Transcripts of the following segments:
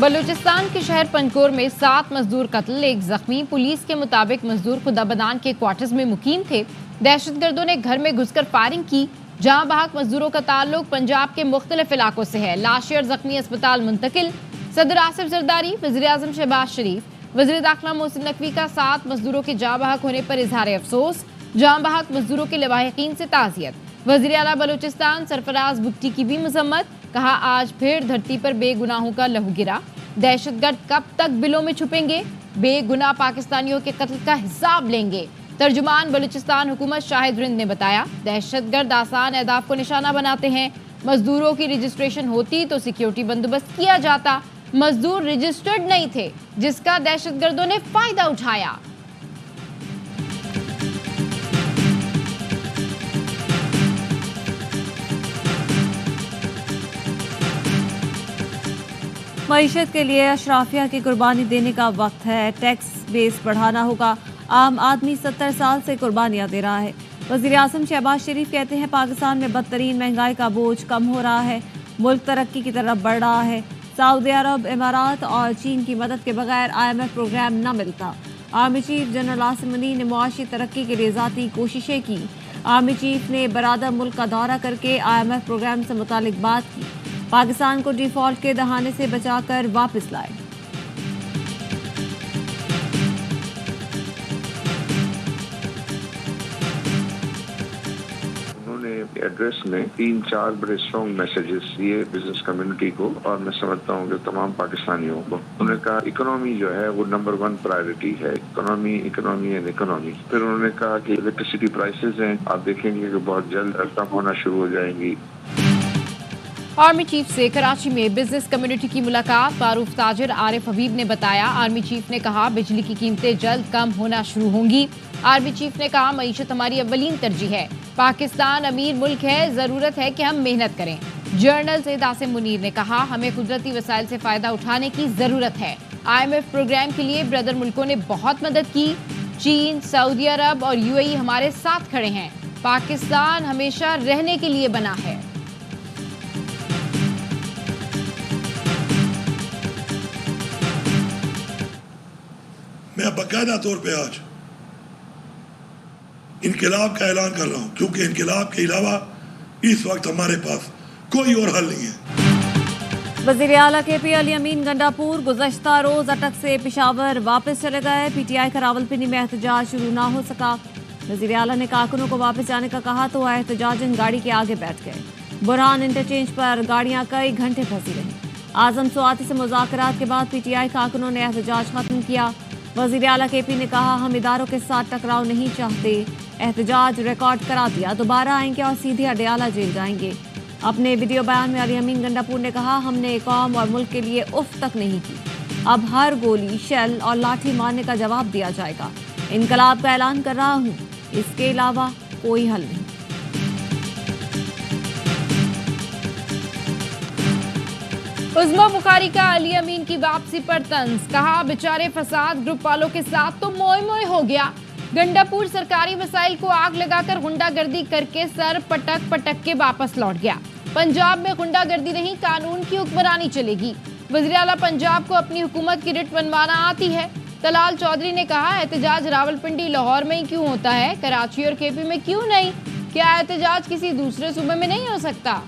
बलूचिस्तान के शहर पंजकोर में 7 मजदूर कत्ल, 1 जख्मी। पुलिस के मुताबिक मजदूर खुदाबदान के क्वार्टर्स में मुकीम थे। दहशतगर्दों ने घर में घुसकर फायरिंग की। जहां बहक मजदूरों का ताल्लुक पंजाब के मुख्तलिफ इलाकों से है। लाशें और जख्मी अस्पताल मुंतकिल। सदर आसिफ जरदारी, वज़ीर आज़म शहबाज शरीफ, वज़ीर दाखिला मोहसिन नकवी का 7 मजदूरों के जाँ बहक होने पर इजहार अफसोस। जाँ बहक मजदूरों के लवाहिकीन से ताज़ियत। वज़ीर आला बलूचिस्तान सरफराज भुट्टी की भी मजम्मत। कहा, आज फिर धरती पर बेगुनाहों का लहू गिरा। दहशतगर्द कब तक बिलों में छुपेंगे? बेगुनाह पाकिस्तानियों के कत्ल का हिसाब लेंगे। तर्जुमान बलूचिस्तान हुकूमत शाहिद रिंद ने बताया, दहशतगर्द आसान अहदाफ को निशाना बनाते हैं। मजदूरों की रजिस्ट्रेशन होती तो सिक्योरिटी बंदोबस्त किया जाता। मजदूर रजिस्टर्ड नहीं थे, जिसका दहशतगर्दों ने फायदा उठाया। मईशत के लिए अशराफिया की कुर्बानी देने का वक्त है। टैक्स बेस बढ़ाना होगा। आम आदमी 70 साल से कुर्बानियां दे रहा है। वज़ीर आज़म शहबाज शरीफ कहते हैं, पाकिस्तान में बदतरीन महंगाई का बोझ कम हो रहा है। मुल्क तरक्की की तरफ बढ़ रहा है। सऊदी अरब, इमारात और चीन की मदद के बगैर IMF प्रोग्राम न मिलता। Army chief general Asim Munir ने मुआशी तरक्की के लिए ज़ाती कोशिशें की। आर्मी चीफ ने बरादर मुल्क का दौरा करके IMF प्रोग्राम से मुतालिक बात की। पाकिस्तान को डिफॉल्ट के दहाने से बचाकर वापस लाए। उन्होंने एड्रेस में 3-4 बड़े स्ट्रॉन्ग मैसेजेस दिए बिजनेस कम्युनिटी को, और मैं समझता हूँ कि तमाम पाकिस्तानियों को। उन्होंने कहा इकोनॉमी जो है वो नंबर 1 प्रायोरिटी है। Economy and economy. फिर उन्होंने कहा कि इलेक्ट्रिसिटी प्राइसेस हैं, आप देखेंगे कि बहुत जल्द कम होना शुरू हो जाएंगी। आर्मी चीफ से कराची में बिजनेस कम्युनिटी की मुलाकात। मारूफ ताजिर आरिफ हबीब ने बताया, आर्मी चीफ ने कहा बिजली की कीमतें जल्द कम होना शुरू होंगी। आर्मी चीफ ने कहा, मईशत हमारी अव्वलीन तरजीह है। पाकिस्तान अमीर मुल्क है, जरूरत है कि हम मेहनत करें। जनरल सैयद आसिम मुनीर ने कहा, हमें कुदरती वसाइल से फायदा उठाने की जरूरत है। IMF प्रोग्राम के लिए ब्रदर मुल्कों ने बहुत मदद की। चीन, सऊदी अरब और UAE हमारे साथ खड़े हैं। पाकिस्तान हमेशा रहने के लिए बना है। मैं बाकायदा तौर पे आज इनकलाब का ऐलान कर रहा हूं, क्योंकि इनकलाब के अलावा इस वक्त हमारे पास कोई और हल नहीं है। वज़ीर आला KP अली अमीन गंडापुर गुज़श्ता रोज अटक से पेशावर वापस चले गए। PTI का रावलपिंडी में एहतजाज शुरू ना हो सका। वज़ीर आला ने कारकुनों को वापस जाने का कहा तो एहतजाजन गाड़ी के आगे बैठ गए। बुरहान इंटरचेंज पर गाड़ियां कई घंटे फंसी रहीं। आजम स्वाति से मुज़ाकरात के बाद PTI कारकुनों ने एहतजाज खत्म किया। वज़ीर आला KP ने कहा, हम इदारों के साथ टकराव नहीं चाहते। एहतजाज रिकॉर्ड करा दिया, दोबारा आएंगे और सीधे अडयाला जेल जाएंगे। अपने वीडियो बयान में अली अमीन गंडापुर ने कहा, हमने कौम और मुल्क के लिए उफ तक नहीं की। अब हर गोली, शेल और लाठी मारने का जवाब दिया जाएगा। इनकलाब का ऐलान कर रहा हूँ, इसके अलावा कोई हल नहीं। उज़्मा बुखारी का अली अमीन की वापसी पर तंज। कहा, बेचारे फसाद ग्रुप वालों के साथ तो मोए मोए हो गया। गंडापुर सरकारी वसाइल को आग लगाकर गुंडागर्दी करके सर पटक पटक के वापस लौट गया। पंजाब में गुंडागर्दी नहीं, कानून की हुक्मरानी चलेगी। वज़ीर आला पंजाब को अपनी हुकूमत की रिट बनवाना आती है। तलाल चौधरी ने कहा, एहतजाज रावलपिंडी लाहौर में ही क्यों होता है, कराची और KP में क्यों नहीं? क्या एहतजाज किसी दूसरे सूबे में नहीं हो सकता?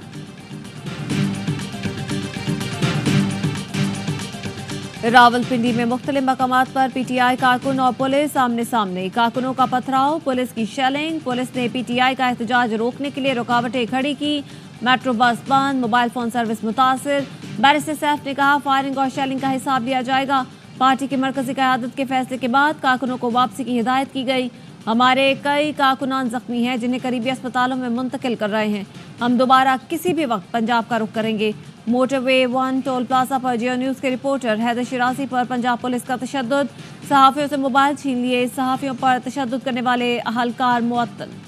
रावलपिंडी में मुख्तलिफ मकामात पर PTI कारकुन और पुलिस आमने सामने। कारकुनों का पथराव, पुलिस की शेलिंग। पुलिस ने PTI का एहतजाज रोकने के लिए रुकावटें खड़ी की। मेट्रो बस बंद, मोबाइल फोन सर्विस मुतासिर। बैरिस्टर सैफ ने कहा, फायरिंग और शेलिंग का हिसाब लिया जाएगा। पार्टी की मरकजी क़यादत के फैसले के बाद कारकुनों को वापसी की हिदायत की गई। हमारे कई कारकुनान जख्मी हैं, जिन्हें करीबी अस्पतालों में मुंतकिल कर रहे हैं। हम दोबारा किसी भी वक्त पंजाब का रुख करेंगे। मोटरवे 1 टोल प्लाजा पर जियो न्यूज़ के रिपोर्टर हैदर शिराजी पर पंजाब पुलिस का तशद्दुद। सहाफ़ियों से मोबाइल छीन लिए। सहाफ़ियों पर तशद्दुद करने वाले अहलकार मुअत्तल।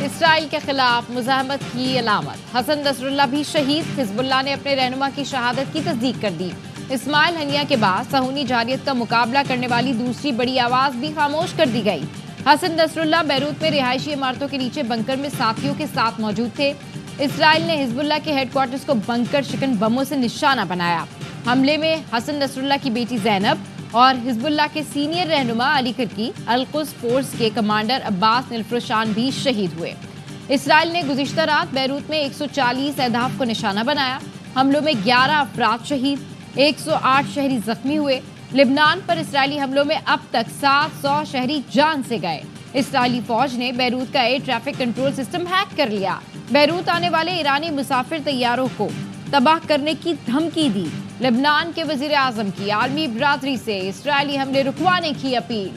इसराइल के खिलाफ मुज़ाहमत की अलामत। हसन नसरुल्लाह भी शहीद। हिजबुल्लाह ने अपने रहनुमा की शहादत की तस्दीक कर दी। इस्माइल हनिया के बाद सहूनी जारियत का मुकाबला करने वाली दूसरी बड़ी आवाज भी खामोश कर दी गई। हसन नसरुल्लाह बैरूत में रिहायशी इमारतों के नीचे बंकर में साथियों के साथ मौजूद थे। इसराइल ने हिजबुल्लाह के हेडक्वार्टर्स को बंकर शिकन बमों से निशाना बनाया। हमले में हसन नसरुल्लाह की बेटी जैनब और हिजबुल्लाह के सीनियर रहनुमा अली कर्की, अल-कुद्स फोर्स के कमांडर अब्बास निलफ्रोशान भी शहीद हुए। इसराइल ने गुज़िश्ता रात बैरूत में 140 अहदाफ को निशाना बनाया। हमलों में 11 अफराद शहीद, 108 शहरी जख्मी हुए। लिबनान पर इसराइली हमलों में अब तक 700 शहरी जान से गए। इसराइली फौज ने बैरूत का air traffic control system hack कर लिया। बैरूत आने वाले ईरानी मुसाफिर तैयारों को तबाह करने की धमकी दी। लेबनान के वजीर आजम की आलमी बिरादरी से इसराइली हमले रुकवाने की अपील।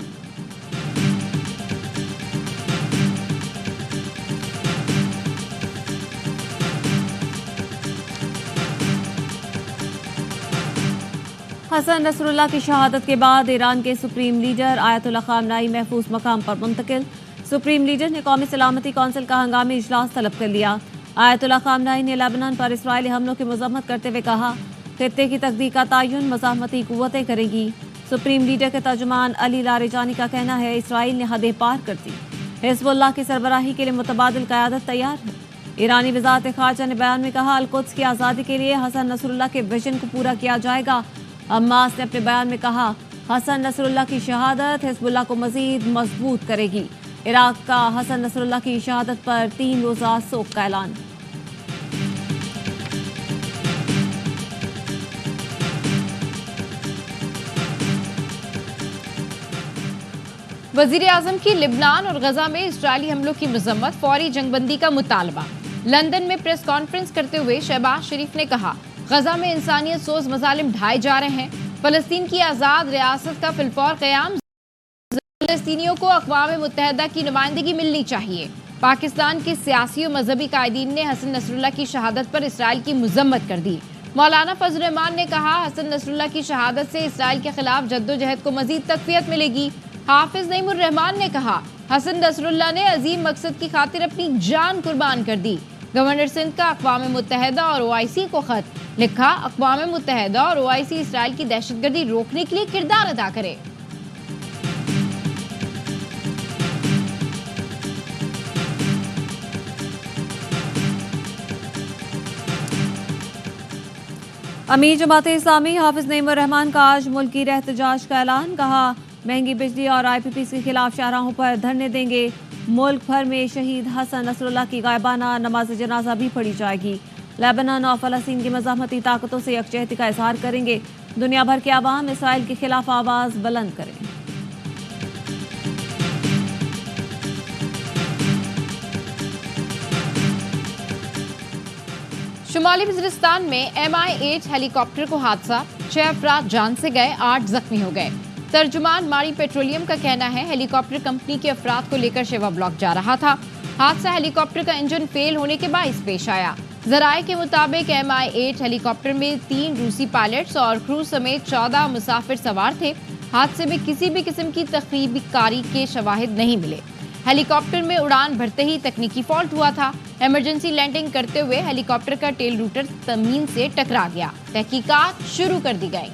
हसन नसरुल्लाह की शहादत के बाद ईरान के सुप्रीम लीडर आयतुल्लाह खामनाई महफूज मकाम पर मुंतकिल। सुप्रीम लीडर ने कौमी सलामती कौंसिल का हंगामी इजलास तलब कर लिया। आयतुल्लाह खामनाई ने लेबनान पर इसराइली हमलों की मजम्मत करते हुए कहा, खित्ते की तकदीर का तयन मज़ाहमती कुव्वतें करेगी। सुप्रीम लीडर के तर्जुमान अली लारेजानी का कहना है, इसराइल ने हदें पार कर दी। हिजबुल्लाह की सरबराही के लिए मुतबादिल क़यादत तैयार है। ईरानी वज़ारत ख़ारजा ने बयान में कहा, अल-कुद्स की आज़ादी के लिए हसन नसरुल्लाह के विजन को पूरा किया जाएगा। अम्मास ने अपने बयान में कहा, हसन नसरुल्लाह की शहादत हिजबुल्लाह को मजीद मजबूत करेगी। इराक का हसन नसरुल्लाह की शहादत पर 3 रोज़ा शोक का ऐलान। वजीर आजम की लिबनान और गजा में इसराइली हमलों की मजम्मत, फौरी जंगबंदी का मुतालबा। लंदन में प्रेस कॉन्फ्रेंस करते हुए शहबाज शरीफ ने कहा, गजा में इंसानियत सोज मजालिम ढाए जा रहे हैं। फलस्तीन की आज़ाद रियासत का फिलफौर क़याम, फलस्तीनियों को अक़वाम मुत्तहिदा की नुमाइंदगी मिलनी चाहिए। पाकिस्तान के सियासी और मजहबी कायदीन ने हसन नसरुल्लाह की शहादत पर इसराइल की मजम्मत कर दी। मौलाना फजल रहमान ने कहा, हसन नसरुल्लाह की शहादत से इसराइल के खिलाफ जद्दोजहद को मजीद तक़वियत मिलेगी। हाफिज नईमुर रहमान ने कहा, हसन नसरुल्लाह ने अजीम मकसद की खातिर अपनी जान कुर्बान कर दी। गवर्नर सिंध का अक़वाम मुत्तहिदा और OIC को खत लिखा, अक़वाम मुत्तहिदा और OIC इसराइल की दहशतगर्दी रोकने के लिए किरदार अदा करे। अमीर जमाते इस्लामी हाफिज नईमुर रहमान का आज मुल्की एहतजाज का ऐलान। कहा, महंगी बिजली और IPPs के खिलाफ शाहराहों पर धरने देंगे। मुल्क भर में शहीद हसन नसरुल्लाह की गायबाना नमाज जनाजा भी पढ़ी जाएगी। लेबनान और फ़लस्तीन की मज़ाहमती ताकतों से यकजहती का इजहार करेंगे। दुनिया भर के अवाम इसराइल के खिलाफ आवाज़ बुलंद करें। शुमाली वज़ीरिस्तान में MI-8 हेलीकॉप्टर को हादसा, 6 अफराद जान से गए, 8 जख्मी हो गए। तर्जुमान मारी पेट्रोलियम का कहना है, हेलीकॉप्टर कंपनी के अफराद को लेकर शेवा ब्लॉक जा रहा था। हादसा हेलीकॉप्टर का इंजन फेल होने के बाइस पेश आया। जराये के मुताबिक MI-8 हेलीकॉप्टर में 3 रूसी पायलट्स और क्रू समेत 14 मुसाफिर सवार थे। हादसे में किसी भी किस्म की तखरीबी कारी के शवाहिद नहीं मिले। हेलीकॉप्टर में उड़ान भरते ही तकनीकी फॉल्ट हुआ था। इमरजेंसी लैंडिंग करते हुए हेलीकॉप्टर का टेल रूटर जमीन से टकरा गया। तहकीकात शुरू कर दी गई।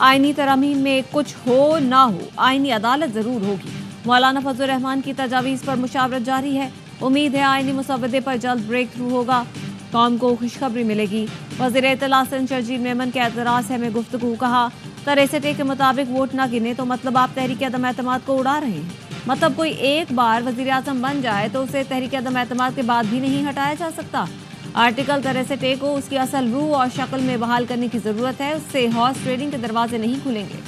आईनी तरमीम में कुछ हो ना हो, आईनी अदालत जरूर होगी। मौलाना फजल रहमान की तजावीज़ पर मुशावरत जारी है। उम्मीद है आईनी मुसवदे पर जल्द ब्रेक थ्रू होगा, कौम को खुशखबरी मिलेगी। वज़ीर इत्तला शरजील मेमन के एतराज़ है में गुफ्तगू। कहा, तरेसटे के मुताबिक वोट ना गिने तो मतलब आप तहरीक अदम एतमाद को उड़ा रहे हैं। मतलब कोई एक बार वज़ीर आज़म बन जाए तो उसे तहरीक अदम एतमाद के बाद भी नहीं हटाया जा सकता। आर्टिकल 63 को उसकी असल रूह और शक्ल में बहाल करने की जरूरत है। उससे हॉर्स ट्रेडिंग के दरवाजे नहीं खुलेंगे।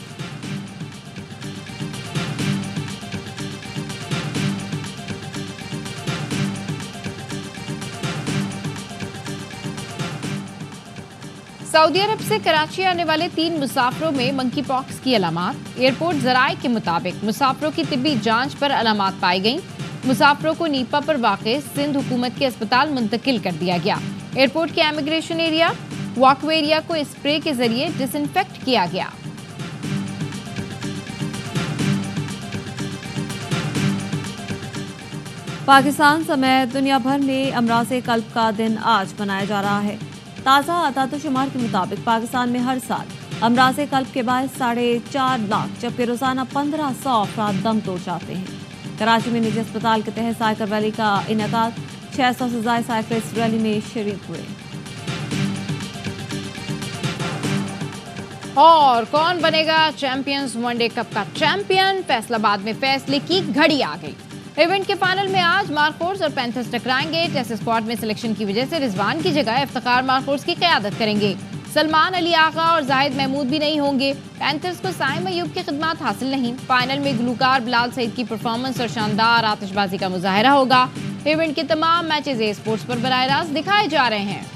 सऊदी अरब से कराची आने वाले 3 मुसाफिरों में मंकी पॉक्स की अलामात। एयरपोर्ट जराये के मुताबिक मुसाफिरों की तिब्बी जांच पर अलामात पाई गई। मुसाफिरों को नीपा पर वाक़े सिंध हुकूमत के अस्पताल मुंतकिल कर दिया गया। एयरपोर्ट के इमिग्रेशन एरिया, वॉकवे एरिया को स्प्रे के जरिए डिसइंफेक्ट किया गया। पाकिस्तान समेत दुनिया भर में अमराज़े कल्ब का दिन आज मनाया जा रहा है। ताज़ा आदाद-ओ-शुमार के मुताबिक पाकिस्तान में हर साल अमराज़े कल्ब के बायस 4.5 लाख जबकि रोज़ाना 1500 अफराद दम तोड़ जाते हैं। कराची में निजी अस्पताल के तहत साइकिल रैली का इनेकाद, 600 से ज़ायद साइकिलिस्ट रैली में शरीक हुए। और कौन बनेगा चैंपियंस वनडे कप का चैंपियन, फैसलाबाद में फैसले की घड़ी आ गई। इवेंट के फाइनल में आज मार्कोर्स और पैंथर्स टकराएंगे। टेस्ट स्क्वाड में सिलेक्शन की वजह से रिजवान की जगह इफ्तिखार मार्कोर्स की क़यादत करेंगे। सलमान अली आगा और जाहिद महमूद भी नहीं होंगे। पैंथर्स को साइम अयूब की खिदमत हासिल नहीं। फाइनल में गुलकार बिलाल सईद की परफॉर्मेंस और शानदार आतिशबाजी का मुजाहरा होगा। इवेंट के तमाम मैचेस ए स्पोर्ट्स पर बराह रास्त दिखाए जा रहे हैं।